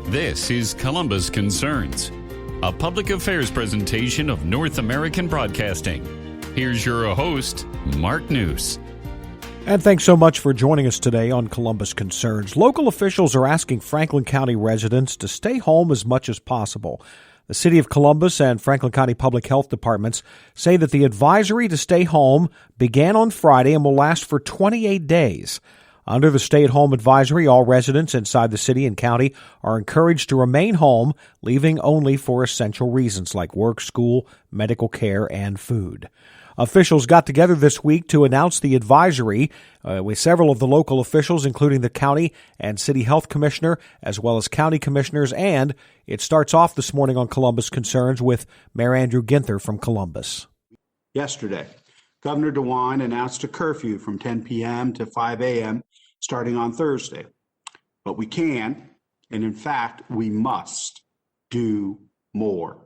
This is Columbus Concerns, a public affairs presentation of North American Broadcasting. Here's your host, Mark News. And thanks so much for joining us today on Columbus Concerns. Local officials are asking Franklin County residents to stay home as much as possible. The City of Columbus and Franklin County Public Health Departments say that the advisory to stay home began on Friday and will last for 28 days. Under the stay-at-home advisory, all residents inside the city and county are encouraged to remain home, leaving only for essential reasons like work, school, medical care, and food. Officials got together this week to announce the advisory with several of the local officials, including the county and city health commissioner, as well as county commissioners. And it starts off this morning on Columbus Concerns with Mayor Andrew Ginther from Columbus. Yesterday, Governor DeWine announced a curfew from 10 p.m. to 5 a.m. starting on Thursday. But we can, and in fact, we must do more.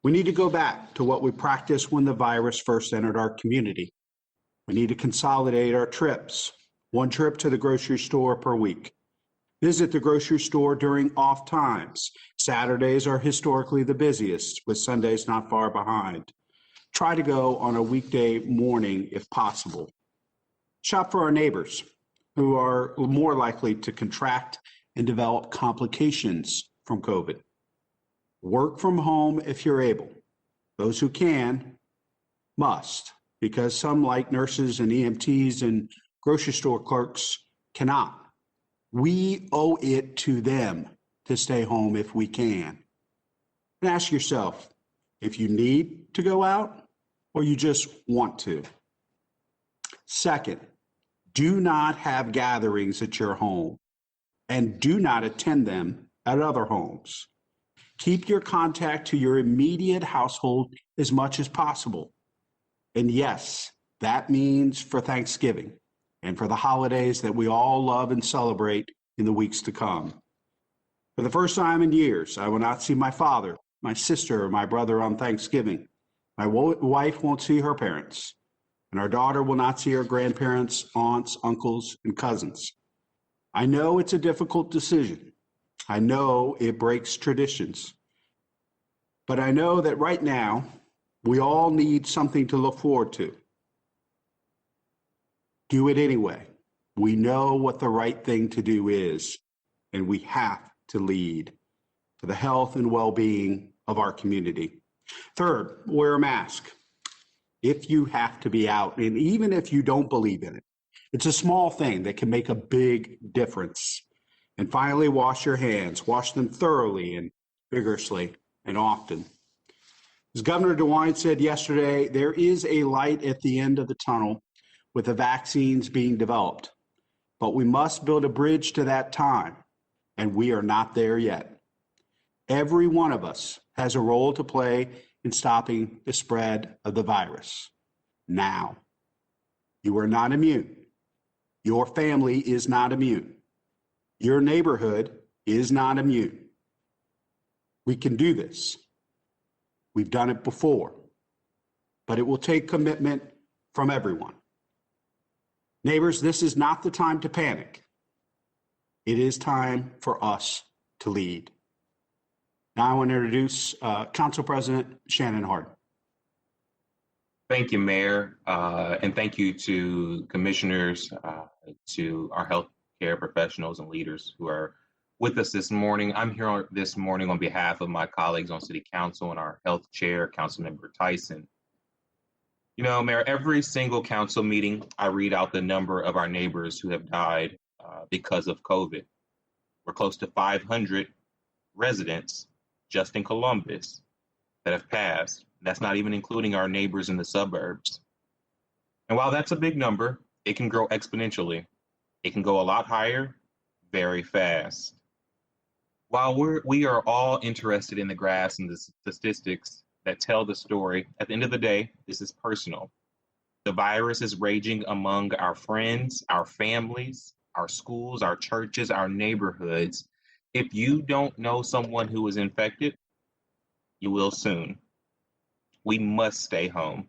We need to go back to what we practiced when the virus first entered our community. We need to consolidate our trips, one trip to the grocery store per week. Visit the grocery store during off times. Saturdays are historically the busiest, with Sundays not far behind. Try to go on a weekday morning if possible. Shop for our neighbors, who are more likely to contract and develop complications from COVID. Work from home if you're able. Those who can, must, because some, like nurses and EMTs and grocery store clerks, cannot. We owe it to them to stay home if we can. And ask yourself if you need to go out or you just want to. Second, do not have gatherings at your home and do not attend them at other homes. Keep your contact to your immediate household as much as possible. And yes, that means for Thanksgiving and for the holidays that we all love and celebrate in the weeks to come. For the first time in years, I will not see my father, my sister, or my brother on Thanksgiving. My wife won't see her parents, and our daughter will not see her grandparents, aunts, uncles, and cousins. I know it's a difficult decision. I know it breaks traditions. But I know that right now, we all need something to look forward to. Do it anyway. We know what the right thing to do is, and we have to lead for the health and well-being of our community. Third, wear a mask if you have to be out, and even if you don't believe in it. It's a small thing that can make a big difference. And finally, wash your hands. Wash them thoroughly and vigorously and often. As Governor DeWine said yesterday, there is a light at the end of the tunnel with the vaccines being developed. But we must build a bridge to that time, and we are not there yet. Every one of us has a role to play in stopping the spread of the virus. Now, you are not immune. Your family is not immune. Your neighborhood is not immune. We can do this. We've done it before, but it will take commitment from everyone. Neighbors, this is not the time to panic. It is time for us to lead. Now I want to introduce Council President Shannon Hart. Thank you, Mayor, and thank you to commissioners, to our healthcare professionals and leaders who are with us this morning. I'm here this morning on behalf of my colleagues on City Council and our health chair, Councilmember Tyson. You know, Mayor, every single council meeting, I read out the number of our neighbors who have died because of COVID. We're close to 500 residents just in Columbus that have passed. That's not even including our neighbors in the suburbs. And while that's a big number, it can grow exponentially. It can go a lot higher, very fast. While we are all interested in the graphs and the statistics that tell the story, at the end of the day, this is personal. The virus is raging among our friends, our families, our schools, our churches, our neighborhoods. If you don't know someone who is infected, you will soon. We must stay home.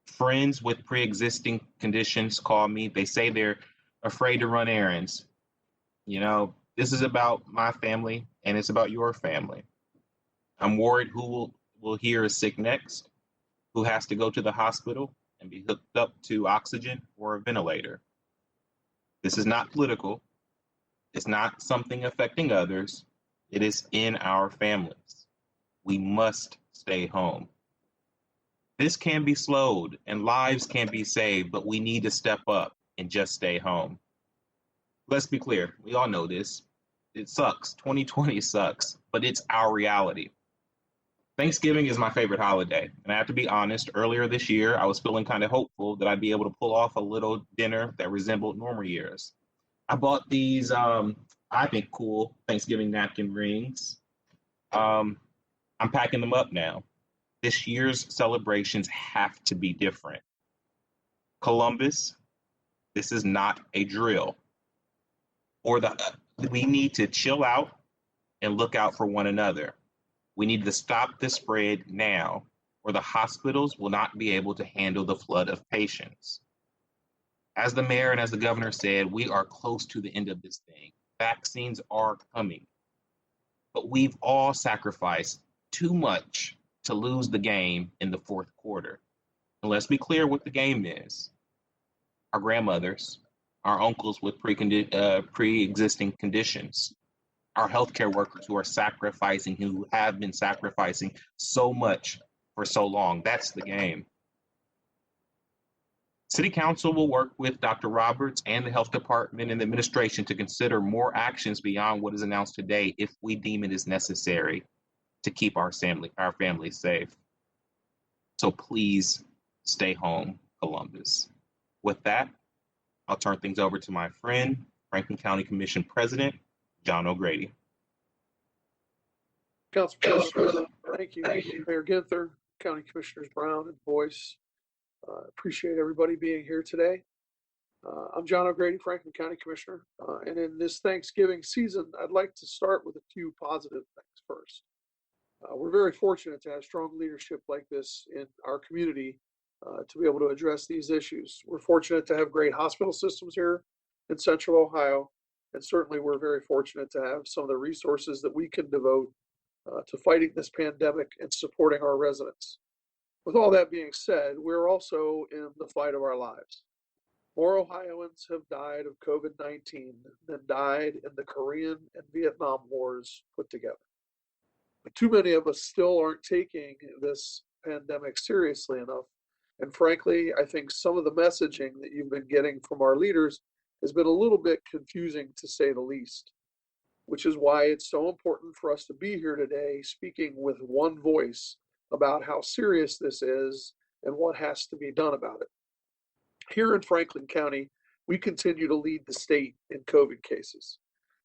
Friends with pre-existing conditions call me. They say they're afraid to run errands. You know, This is about my family and it's about your family. I'm worried who will hear is sick next, who has to go to the hospital and be hooked up to oxygen or a ventilator. This is not political. It's not something affecting others. It is in our families. We must stay home. This can be slowed and lives can be saved, but we need to step up and just stay home. Let's be clear. We all know this. It sucks. 2020 sucks, but it's our reality. Thanksgiving is my favorite holiday. And I have to be honest, earlier this year, I was feeling kind of hopeful that I'd be able to pull off a little dinner that resembled normal years. I bought these, I think, cool Thanksgiving napkin rings. I'm packing them up now. This year's celebrations have to be different. Columbus, this is not a drill. We need to chill out and look out for one another. We need to stop the spread now, or the hospitals will not be able to handle the flood of patients. As the mayor and as the governor said, we are close to the end of this thing. Vaccines are coming. But we've all sacrificed too much to lose the game in the fourth quarter. And let's be clear what the game is. Our grandmothers, our uncles with pre-existing conditions, our healthcare workers who have been sacrificing so much for so long. That's the game. City Council will work with Dr. Roberts and the Health Department and the administration to consider more actions beyond what is announced today if we deem it is necessary to keep our families safe. So please stay home, Columbus. With that, I'll turn things over to my friend, Franklin County Commission President, John O'Grady. Council President, thank you. Mayor Ginther, County Commissioners Brown and Boyce. Appreciate everybody being here today. I'm John O'Grady, Franklin County Commissioner. And in this Thanksgiving season, I'd like to start with a few positive things first. We're very fortunate to have strong leadership like this in our community to be able to address these issues. We're fortunate to have great hospital systems here in Central Ohio, and certainly we're very fortunate to have some of the resources that we can devote to fighting this pandemic and supporting our residents. With all that being said, we're also in the fight of our lives. More Ohioans have died of COVID-19 than died in the Korean and Vietnam wars put together. But too many of us still aren't taking this pandemic seriously enough. And frankly, I think some of the messaging that you've been getting from our leaders has been a little bit confusing, to say the least, which is why it's so important for us to be here today speaking with one voice about how serious this is and what has to be done about it. Here in Franklin County, we continue to lead the state in COVID cases.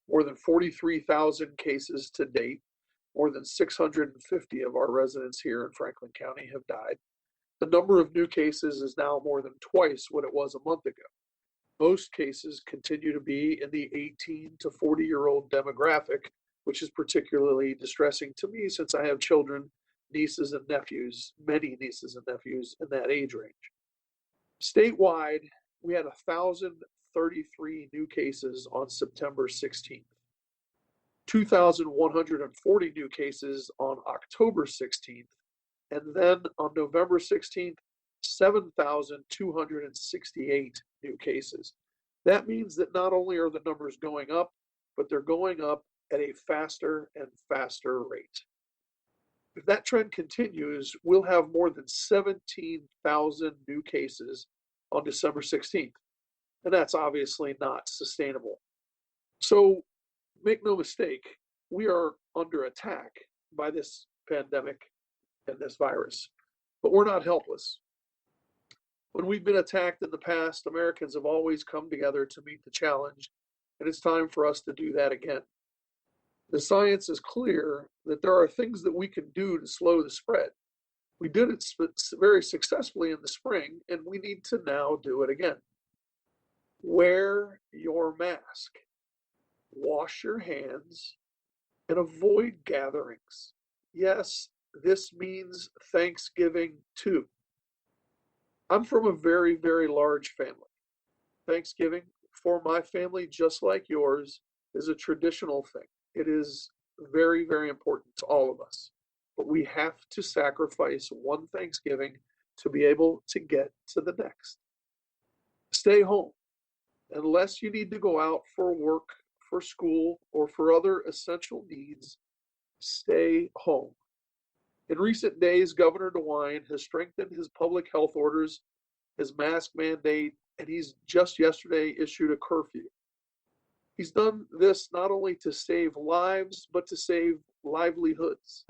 More than 43,000 cases to date. More than 650 of our residents here in Franklin County have died. The number of new cases is now more than twice what it was a month ago. Most cases continue to be in the 18 to 40-year-old demographic, which is particularly distressing to me since I have children, nieces and nephews, many nieces and nephews in that age range. Statewide, we had 1,033 new cases on September 16th, 2,140 new cases on October 16th, and then on November 16th, 7,268 new cases. That means that not only are the numbers going up, but they're going up at a faster and faster rate. If that trend continues, we'll have more than 17,000 new cases on December 16th. And that's obviously not sustainable. So make no mistake, we are under attack by this pandemic and this virus, but we're not helpless. When we've been attacked in the past, Americans have always come together to meet the challenge, and it's time for us to do that again. The science is clear that there are things that we can do to slow the spread. We did it very successfully in the spring, and we need to now do it again. Wear your mask, wash your hands, and avoid gatherings. Yes, this means Thanksgiving too. I'm from a very, very large family. Thanksgiving for my family, just like yours, is a traditional thing. It is very, very important to all of us. But we have to sacrifice one Thanksgiving to be able to get to the next. Stay home. Unless you need to go out for work, for school, or for other essential needs, stay home. In recent days, Governor DeWine has strengthened his public health orders, his mask mandate, and he's just yesterday issued a curfew. He's done this not only to save lives, but to save livelihoods.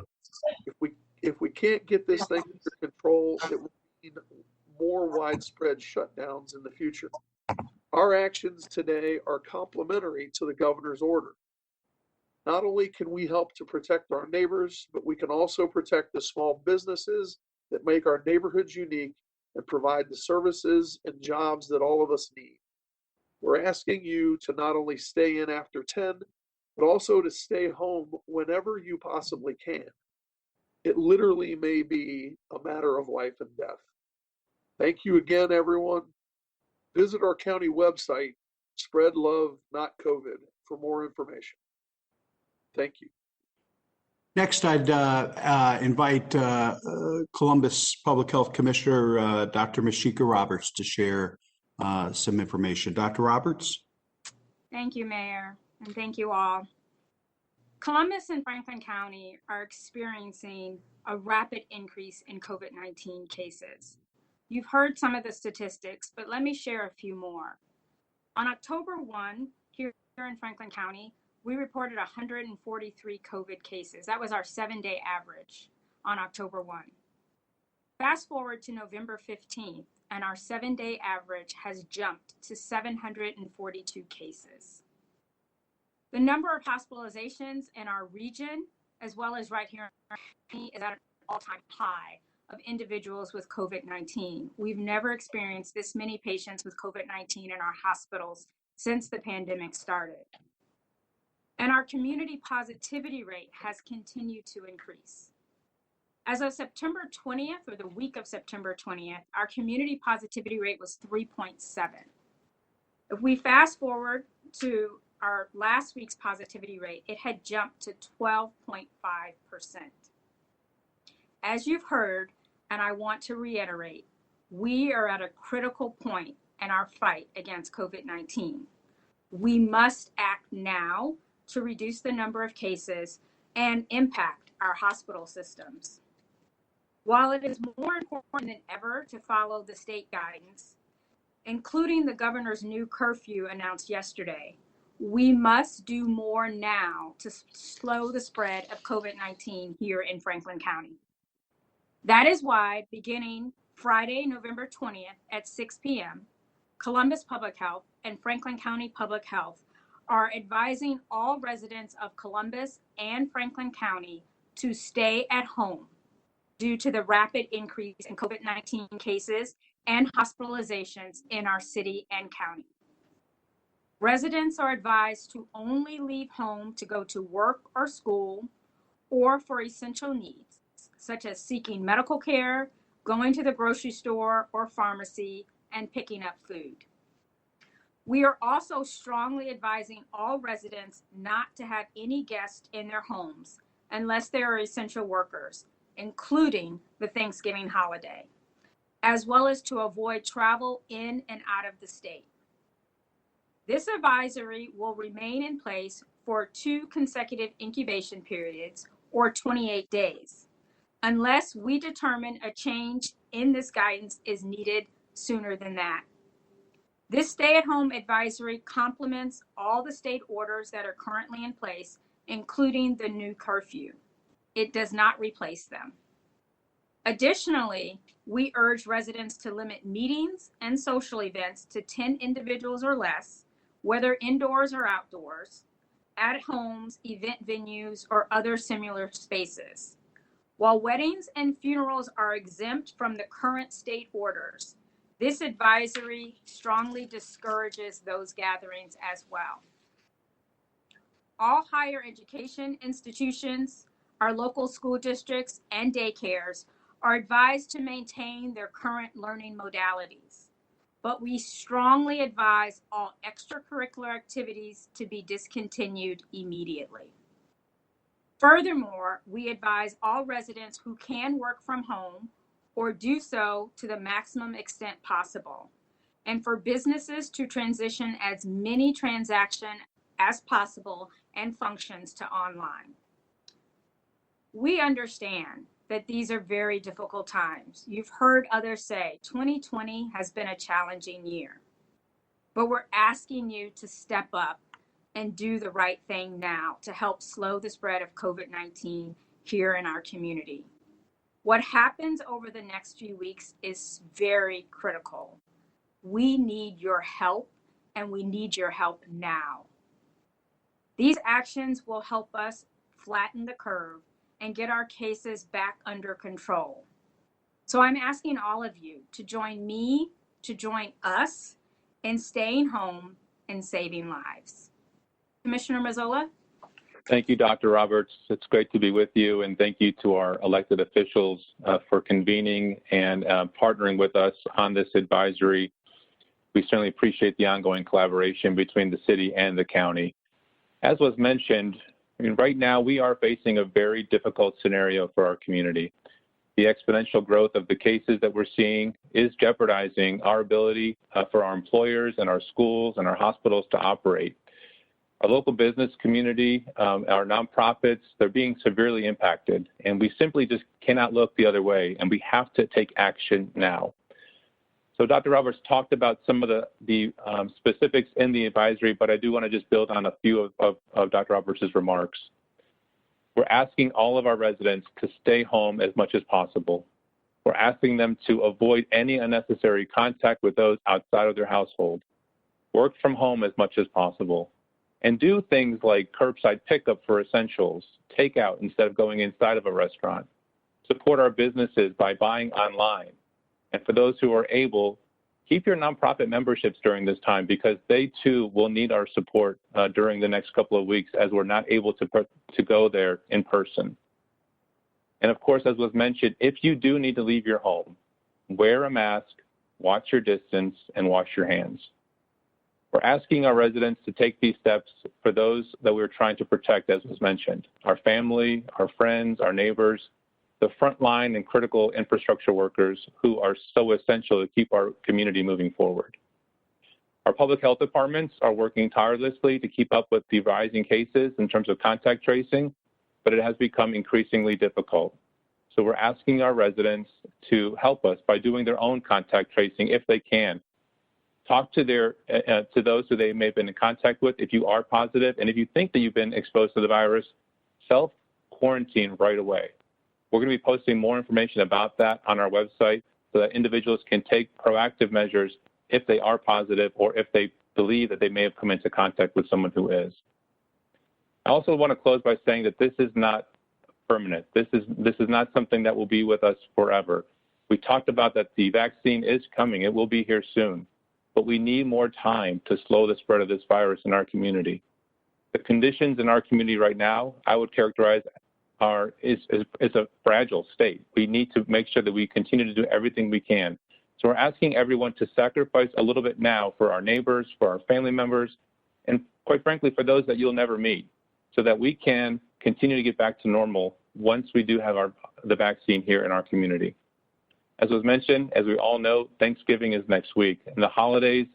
If we can't get this thing under control, it will mean more widespread shutdowns in the future. Our actions today are complementary to the governor's order. Not only can we help to protect our neighbors, but we can also protect the small businesses that make our neighborhoods unique and provide the services and jobs that all of us need. We're asking you to not only stay in after 10, but also to stay home whenever you possibly can. It literally may be a matter of life and death. Thank you again, everyone. Visit our county website, Spread Love, Not COVID, for more information. Thank you. Next, I'd invite Columbus Public Health Commissioner Dr. Myshika Roberts to share some information. Dr. Roberts? Thank you, Mayor, and thank you all. Columbus and Franklin County are experiencing a rapid increase in COVID-19 cases. You've heard some of the statistics, but let me share a few more. On October 1, here in Franklin County, we reported 143 COVID cases. That was our 7-day average on October 1. Fast forward to November 15th, and our 7-day average has jumped to 742 cases. The number of hospitalizations in our region, as well as right here in County, is at an all-time high of individuals with COVID-19. We've never experienced this many patients with COVID-19 in our hospitals since the pandemic started. And our community positivity rate has continued to increase. As of September 20th, or the week of September 20th, our community positivity rate was 3.7. If we fast forward to our last week's positivity rate, it had jumped to 12.5%. As you've heard, and I want to reiterate, we are at a critical point in our fight against COVID-19. We must act now to reduce the number of cases and impact our hospital systems. While it is more important than ever to follow the state guidance, including the governor's new curfew announced yesterday, we must do more now to slow the spread of COVID-19 here in Franklin County. That is why, beginning Friday, November 20th at 6 p.m., Columbus Public Health and Franklin County Public Health are advising all residents of Columbus and Franklin County to stay at home due to the rapid increase in COVID-19 cases and hospitalizations in our city and county. Residents are advised to only leave home to go to work or school or for essential needs, such as seeking medical care, going to the grocery store or pharmacy, and picking up food. We are also strongly advising all residents not to have any guests in their homes unless they are essential workers, including the Thanksgiving holiday, as well as to avoid travel in and out of the state. This advisory will remain in place for 2 consecutive incubation periods, or 28 days, unless we determine a change in this guidance is needed sooner than that. This stay-at-home advisory complements all the state orders that are currently in place, including the new curfew. It does not replace them. Additionally, we urge residents to limit meetings and social events to 10 individuals or less, whether indoors or outdoors, at homes, event venues, or other similar spaces. While weddings and funerals are exempt from the current state orders, this advisory strongly discourages those gatherings as well. All higher education institutions, our local school districts, and daycares are advised to maintain their current learning modalities. but we strongly advise all extracurricular activities to be discontinued immediately. Furthermore, we advise all residents who can work from home or do so to the maximum extent possible, and for businesses to transition as many transactions as possible and functions to online. We understand that these are very difficult times. You've heard others say 2020 has been a challenging year, but we're asking you to step up and do the right thing now to help slow the spread of COVID-19 here in our community. What happens over the next few weeks is very critical. We need your help, and we need your help now. These actions will help us flatten the curve and get our cases back under control. So I'm asking all of you to join me, to join us in staying home and saving lives. Commissioner Mazzola? Thank you, Dr. Roberts. It's great to be with you, and thank you to our elected officials for convening and partnering with us on this advisory. We certainly appreciate the ongoing collaboration between the city and the county. As was mentioned, right now we are facing a very difficult scenario for our community. The exponential growth of the cases that we're seeing is jeopardizing our ability for our employers and our schools and our hospitals to operate. Our local business community, our nonprofits, they're being severely impacted, and we simply just cannot look the other way, and we have to take action now. So Dr. Roberts talked about some of the specifics in the advisory, but I do want to just build on a few of Dr. Roberts' remarks. We're asking all of our residents to stay home as much as possible. We're asking them to avoid any unnecessary contact with those outside of their household, work from home as much as possible, and do things like curbside pickup for essentials, takeout instead of going inside of a restaurant, support our businesses by buying online. And for those who are able, keep your nonprofit memberships during this time because they too will need our support during the next couple of weeks as we're not able to go there in person. And of course, as was mentioned, if you do need to leave your home, wear a mask, watch your distance, and wash your hands. We're asking our residents to take these steps for those that we're trying to protect, as was mentioned, our family, our friends, our neighbors, the frontline and critical infrastructure workers who are so essential to keep our community moving forward. Our public health departments are working tirelessly to keep up with the rising cases in terms of contact tracing, but it has become increasingly difficult. So we're asking our residents to help us by doing their own contact tracing if they can. Talk to those who they may have been in contact with if you are positive, and if you think that you've been exposed to the virus, self-quarantine right away. We're going to be posting more information about that on our website so that individuals can take proactive measures if they are positive or if they believe that they may have come into contact with someone who is. I also want to close by saying that this is not permanent. This is not something that will be with us forever. We talked about that the vaccine is coming. It will be here soon. But we need more time to slow the spread of this virus in our community. The conditions in our community right now, I would characterize is a fragile state. We need to make sure that we continue to do everything we can. So we're asking everyone to sacrifice a little bit now for our neighbors, for our family members, and quite frankly, for those that you'll never meet, so that we can continue to get back to normal once we do have the vaccine here in our community. As was mentioned, as we all know, Thanksgiving is next week, and the holidays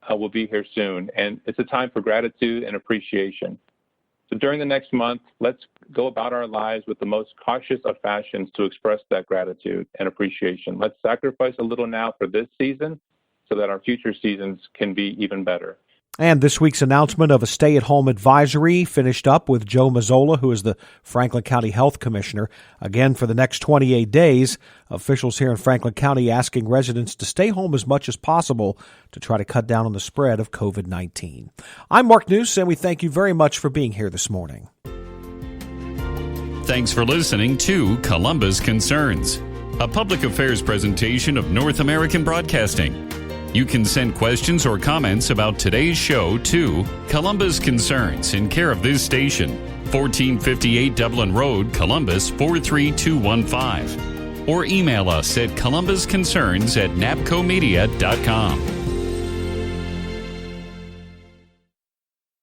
will be here soon, and it's a time for gratitude and appreciation. So during the next month, let's go about our lives with the most cautious of fashions to express that gratitude and appreciation. Let's sacrifice a little now for this season so that our future seasons can be even better. And this week's announcement of a stay-at-home advisory finished up with Joe Mazzola, who is the Franklin County Health Commissioner. Again, for the next 28 days, officials here in Franklin County asking residents to stay home as much as possible to try to cut down on the spread of COVID-19. I'm Mark Neuse, and we thank you very much for being here this morning. Thanks for listening to Columbus Concerns, a public affairs presentation of North American Broadcasting. You can send questions or comments about today's show to Columbus Concerns in care of this station, 1458 Dublin Road, Columbus 43215. Or email us at columbusconcerns@napcomedia.com.